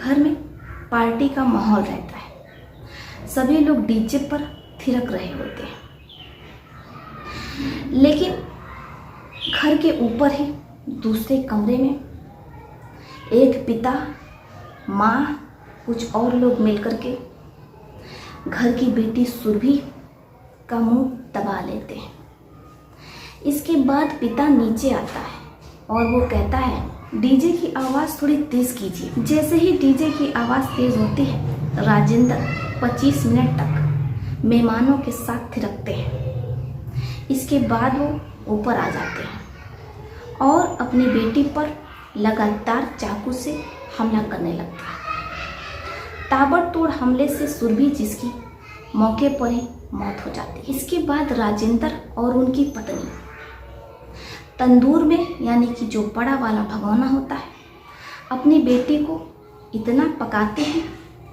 घर में पार्टी का माहौल रहता है। सभी लोग डीजे पर थिरक रहे होते हैं, लेकिन घर के ऊपर ही दूसरे कमरे में एक पिता, माँ, कुछ और लोग मिलकर के घर की बेटी सुरभि का मुंह दबा लेते हैं। इसके बाद पिता नीचे आता है और वो कहता है, डीजे की आवाज़ थोड़ी तेज़ कीजिए। जैसे ही डीजे की आवाज़ तेज़ होती है, राजेंद्र 25 मिनट तक मेहमानों के साथ थिरकते हैं। इसके बाद वो ऊपर आ जाते हैं और अपनी बेटी पर लगातार चाकू से हमला करने लगते हैं। ताबड़तोड़ हमले से सुरभि जिसकी मौके पर ही मौत हो जाती है। इसके बाद राजेंद्र और उनकी पत्नी तंदूर में, यानी कि जो बड़ा वाला भगोना होता है, अपनी बेटी को इतना पकाते हैं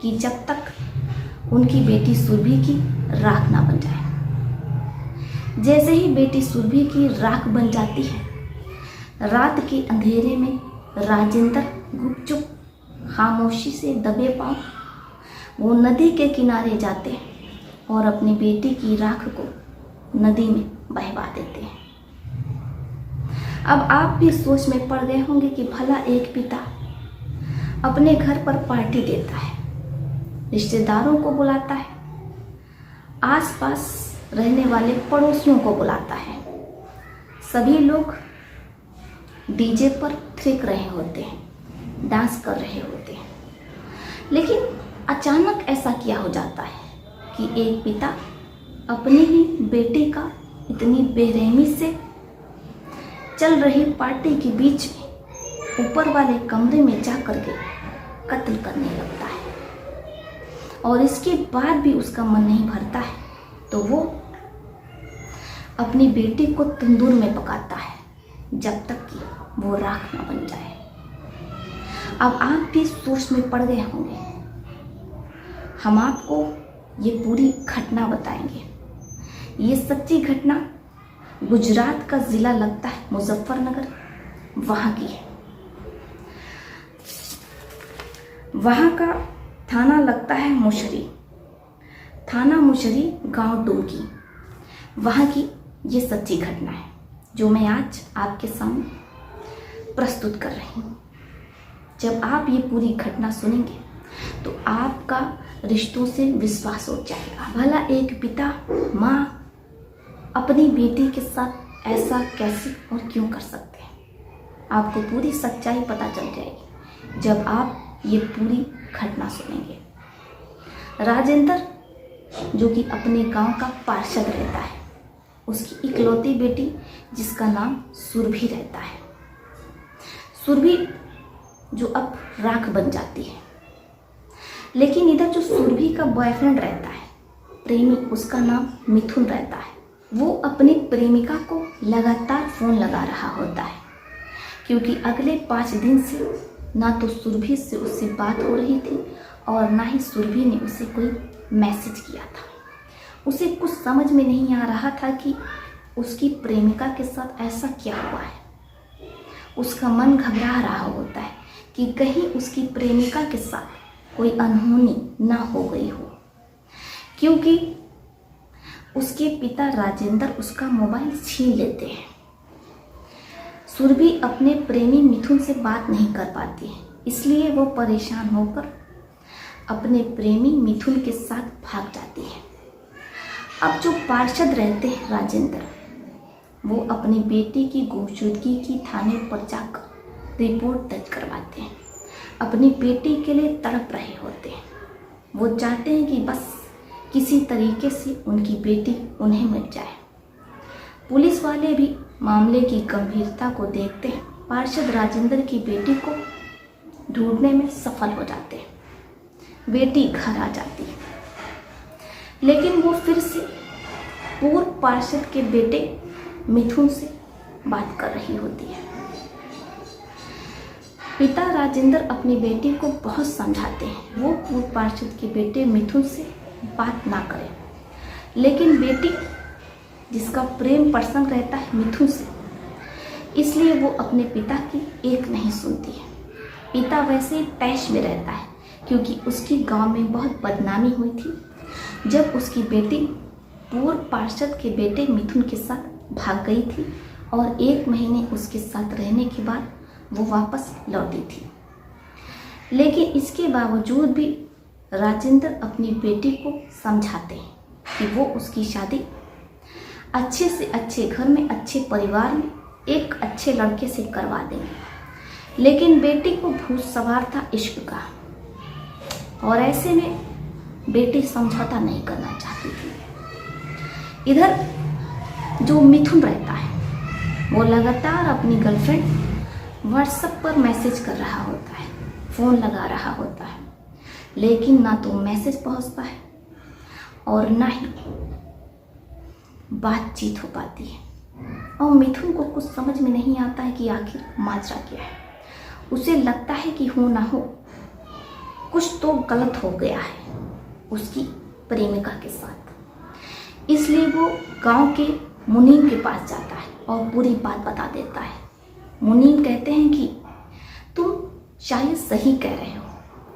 कि जब तक उनकी बेटी सुरभि की राख ना बन जाए। जैसे ही बेटी सुरभि की राख बन जाती है, रात के अंधेरे में राजेंद्र गुपचुप खामोशी से दबे पांव वो नदी के किनारे जाते हैं और अपनी बेटी की राख को नदी में बहवा देते हैं। अब आप भी सोच में पड़ गए होंगे कि भला एक पिता अपने घर पर पार्टी देता है, रिश्तेदारों को बुलाता है, आसपास रहने वाले पड़ोसियों को बुलाता है, सभी लोग डीजे पर थिरक रहे होते हैं, डांस कर रहे होते हैं, लेकिन अचानक ऐसा क्या हो जाता है कि एक पिता अपनी ही बेटी का इतनी बेरहमी से चल रही पार्टी के बीच में ऊपर वाले कमरे में जा कर के कत्ल करने लगता है। और इसके बाद भी उसका मन नहीं भरता है तो वो अपनी बेटी को तंदूर में पकाता है जब तक कि वो राख न बन जाए। अब आप भी सोच में पड़ गए होंगे। हम आपको ये पूरी घटना बताएंगे। ये सच्ची घटना गुजरात का ज़िला लगता है मुजफ्फरनगर, वहाँ की है। वहाँ का थाना लगता है मुशरी, थाना मुशरी, गांव डोंकी। वहाँ की ये सच्ची घटना है जो मैं आज आपके सामने प्रस्तुत कर रही हूँ। जब आप ये पूरी घटना सुनेंगे तो आपका रिश्तों से विश्वास उठ जाएगा। भला एक पिता, माँ अपनी बेटी के साथ ऐसा कैसे और क्यों कर सकते हैं? आपको पूरी सच्चाई पता चल जाएगी जब आप ये पूरी घटना सुनेंगे। राजेंद्र जो कि अपने गांव का पार्षद रहता है, उसकी इकलौती बेटी जिसका नाम सुरभि रहता है। सुरभि जो अब राख बन जाती है, लेकिन इधर जो सुरभि का बॉयफ्रेंड रहता है, प्रेमी, उसका नाम मिथुन रहता है। वो अपनी प्रेमिका को लगातार फ़ोन लगा रहा होता है क्योंकि अगले 5 दिन से ना तो सुरभि से उससे बात हो रही थी और ना ही सुरभि ने उसे कोई मैसेज किया था। उसे कुछ समझ में नहीं आ रहा था कि उसकी प्रेमिका के साथ ऐसा क्या हुआ है। उसका मन घबरा रहा होता है कि कहीं उसकी प्रेमिका के साथ कोई अनहोनी ना हो गई हो, क्योंकि उसके पिता राजेंद्र उसका मोबाइल छीन लेते हैं। सुरभि अपने प्रेमी मिथुन से बात नहीं कर पाती है, इसलिए वो परेशान होकर अपने प्रेमी मिथुन के साथ भाग जाती है। अब जो पार्षद रहते हैं राजेंद्र, वो अपनी बेटी की गुमशुदगी की थाने पर जाकर रिपोर्ट दर्ज करवाते हैं। अपनी बेटी के लिए तड़प रहे होते हैं। वो चाहते हैं कि बस किसी तरीके से उनकी बेटी उन्हें मिल जाए। पुलिस वाले भी मामले की गंभीरता को देखते हैं पार्षद राजेंद्र की बेटी को ढूंढने में सफल हो जाते हैं। बेटी घर आ जाती है, लेकिन वो फिर से पूर्व पार्षद के बेटे मिथुन से बात कर रही होती है। पिता राजेंद्र अपनी बेटी को बहुत समझाते हैं वो पूर्व पार्षद के बेटे मिथुन से बात ना करे, लेकिन बेटी जिसका प्रेम प्रसंग रहता है मिथुन से, इसलिए वो अपने पिता की एक नहीं सुनती है। पिता वैसे तैश में रहता है क्योंकि उसकी गांव में बहुत बदनामी हुई थी जब उसकी बेटी पूर्व पार्षद के बेटे मिथुन के साथ भाग गई थी और 1 महीने उसके साथ रहने के बाद वो वापस लौटी थी। लेकिन इसके बावजूद भी राजेंद्र अपनी बेटी को समझाते हैं कि वो उसकी शादी अच्छे से अच्छे घर में, अच्छे परिवार में, एक अच्छे लड़के से करवा देंगे। लेकिन बेटी को भूत सवार था इश्क का, और ऐसे में बेटी समझौता नहीं करना चाहती थी। इधर जो मिथुन रहता है वो लगातार अपनी गर्लफ्रेंड व्हाट्सएप पर मैसेज कर रहा होता है, फ़ोन लगा रहा होता है, लेकिन ना तो मैसेज पहुंचता है और ना ही बातचीत हो पाती है। और मिथुन को कुछ समझ में नहीं आता है कि आखिर माजरा क्या है। उसे लगता है कि हो ना हो कुछ तो गलत हो गया है उसकी प्रेमिका के साथ। इसलिए वो गांव के मुनीम के पास जाता है और पूरी बात बता देता है। मुनीम कहते हैं कि तुम शायद सही कह रहे हो,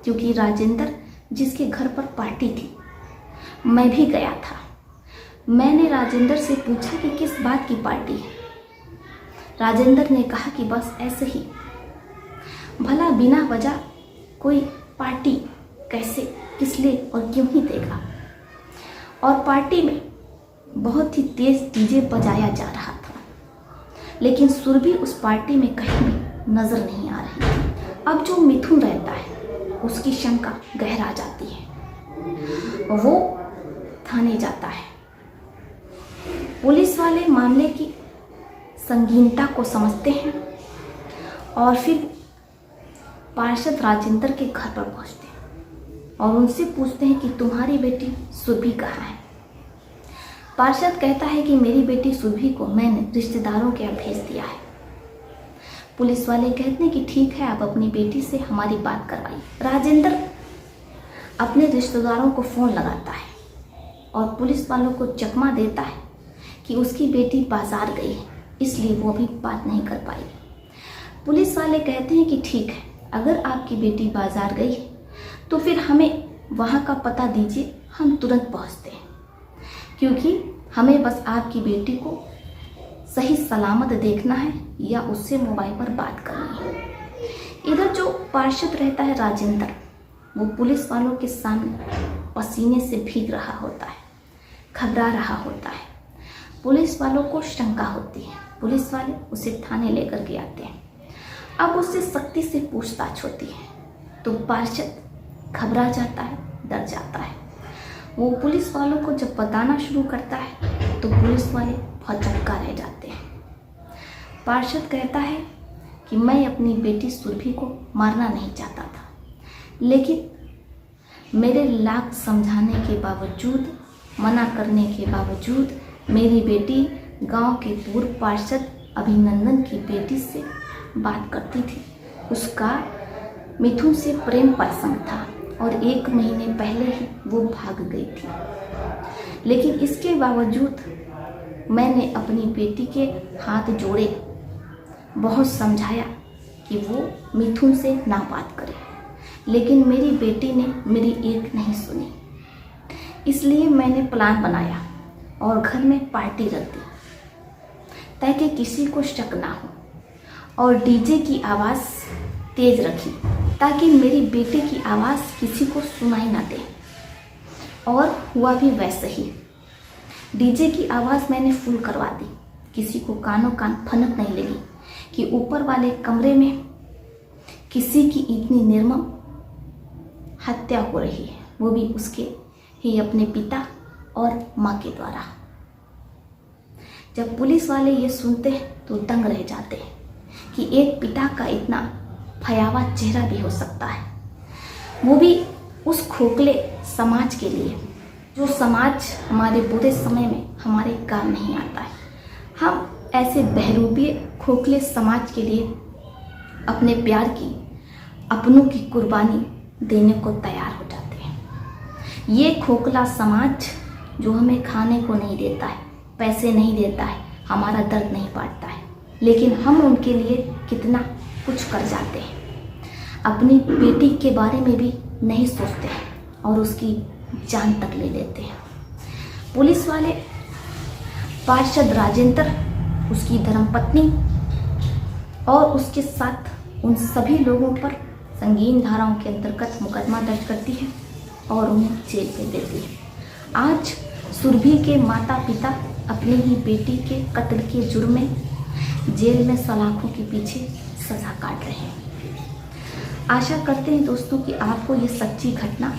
क्योंकि राजेंद्र जिसके घर पर पार्टी थी मैं भी गया था। मैंने राजेंद्र से पूछा कि किस बात की पार्टी है। राजेंद्र ने कहा कि बस ऐसे ही। भला बिना वजह कोई पार्टी कैसे, किस लिए और क्यों ही देगा। और पार्टी में बहुत ही तेज डीजे बजाया जा रहा था, लेकिन सुरभि उस पार्टी में कहीं भी नजर नहीं आ रही थी। अब जो मिथुन रहता है उसकी शंका गहरा जाती है। वो थाने जाता है। पुलिस वाले मामले की संगीनता को समझते हैं और फिर पार्षद राजेंद्र के घर पर पहुंचते हैं और उनसे पूछते हैं कि तुम्हारी बेटी सुरभि कहाँ है। पार्षद कहता है कि मेरी बेटी सुरभि को मैंने रिश्तेदारों के यहाँ भेज दिया है। पुलिस वाले कहते हैं कि ठीक है, आप अपनी बेटी से हमारी बात करवाइए। राजेंद्र अपने रिश्तेदारों को फ़ोन लगाता है और पुलिस वालों को चकमा देता है कि उसकी बेटी बाजार गई है, इसलिए वो अभी बात नहीं कर पाएगी। पुलिस वाले कहते हैं कि ठीक है, अगर आपकी बेटी बाजार गई है तो फिर हमें वहाँ का पता दीजिए, हम तुरंत पहुँचते हैं, क्योंकि हमें बस आपकी बेटी को सही सलामत देखना है या उससे मोबाइल पर बात करनी है। इधर जो पार्षद रहता है राजेंद्र, वो पुलिस वालों के सामने पसीने से भीग रहा होता है, घबरा रहा होता है। पुलिस वालों को शंका होती है। पुलिस वाले उसे थाने लेकर के आते हैं। अब उससे सख्ती से पूछताछ होती है तो पार्षद घबरा जाता है, डर जाता है। वो पुलिस वालों को जब बताना शुरू करता है तो पुलिस वाले भौचक्का रह जाते हैं। पार्षद कहता है कि मैं अपनी बेटी सुरभि को मारना नहीं चाहता था, लेकिन मेरे लाख समझाने के बावजूद, मना करने के बावजूद मेरी बेटी गांव के पूर्व पार्षद अभिनंदन की बेटी से बात करती थी। उसका मिथुन से प्रेम प्रसंग था और 1 महीने पहले ही वो भाग गई थी। लेकिन इसके बावजूद मैंने अपनी बेटी के हाथ जोड़े, बहुत समझाया कि वो मिथुन से ना बात करे, लेकिन मेरी बेटी ने मेरी एक नहीं सुनी। इसलिए मैंने प्लान बनाया और घर में पार्टी रख दी ताकि किसी को शक ना हो, और डीजे की आवाज़ तेज रखी ताकि मेरी बेटी की आवाज़ किसी को सुनाई ना दे। और हुआ भी वैसे ही। डीजे की आवाज़ मैंने फुल करवा दी, किसी को कानों कान फनक नहीं लगी कि ऊपर वाले कमरे में किसी की इतनी निर्मम हत्या हो रही है, वो भी उसके ही अपने पिता और माँ के द्वारा। जब पुलिस वाले ये सुनते हैं तो दंग रह जाते हैं कि एक पिता का इतना भयावह चेहरा भी हो सकता है, वो भी उस खोखले समाज के लिए, जो समाज हमारे बुरे समय में हमारे काम नहीं आता है। हम ऐसे बहरूपीय खोखले समाज के लिए अपने प्यार की, अपनों की कुर्बानी देने को तैयार हो जाते हैं। ये खोखला समाज जो हमें खाने को नहीं देता है, पैसे नहीं देता है, हमारा दर्द नहीं बांटता है, लेकिन हम उनके लिए कितना कुछ कर जाते हैं। अपनी बेटी के बारे में भी नहीं सोचते और उसकी जान तक ले लेते हैं। पुलिस वाले पार्षद राजेंद्र, उसकी धर्मपत्नी और उसके साथ उन सभी लोगों पर संगीन धाराओं के अंतर्गत मुकदमा दर्ज करती है और उन्हें जेल भेज देती है। आज सुरभि के माता पिता अपनी ही बेटी के कत्ल के जुर्म में जेल में सलाखों के पीछे सजा काट रहे हैं। आशा करते हैं दोस्तों कि आपको ये सच्ची घटना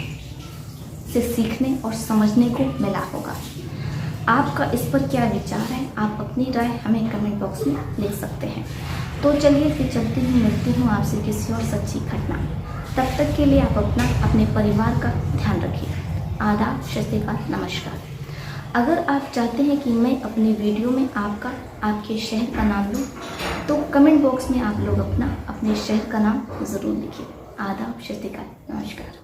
से सीखने और समझने को मिला होगा। आपका इस पर क्या विचार है, आप अपनी राय हमें कमेंट बॉक्स में लिख सकते हैं। तो चलिए फिर चलती हूँ, मिलती हूँ आपसे किसी और सच्ची घटना। तब तक के लिए आप अपने परिवार का ध्यान रखिए। आदाब, सत श्री अकाल, नमस्कार। अगर आप चाहते हैं कि मैं अपने वीडियो में आपके शहर का नाम लूँ तो कमेंट बॉक्स में आप लोग अपने शहर का नाम ज़रूर लिखिए। आदाब, सत श्री अकाल, नमस्कार।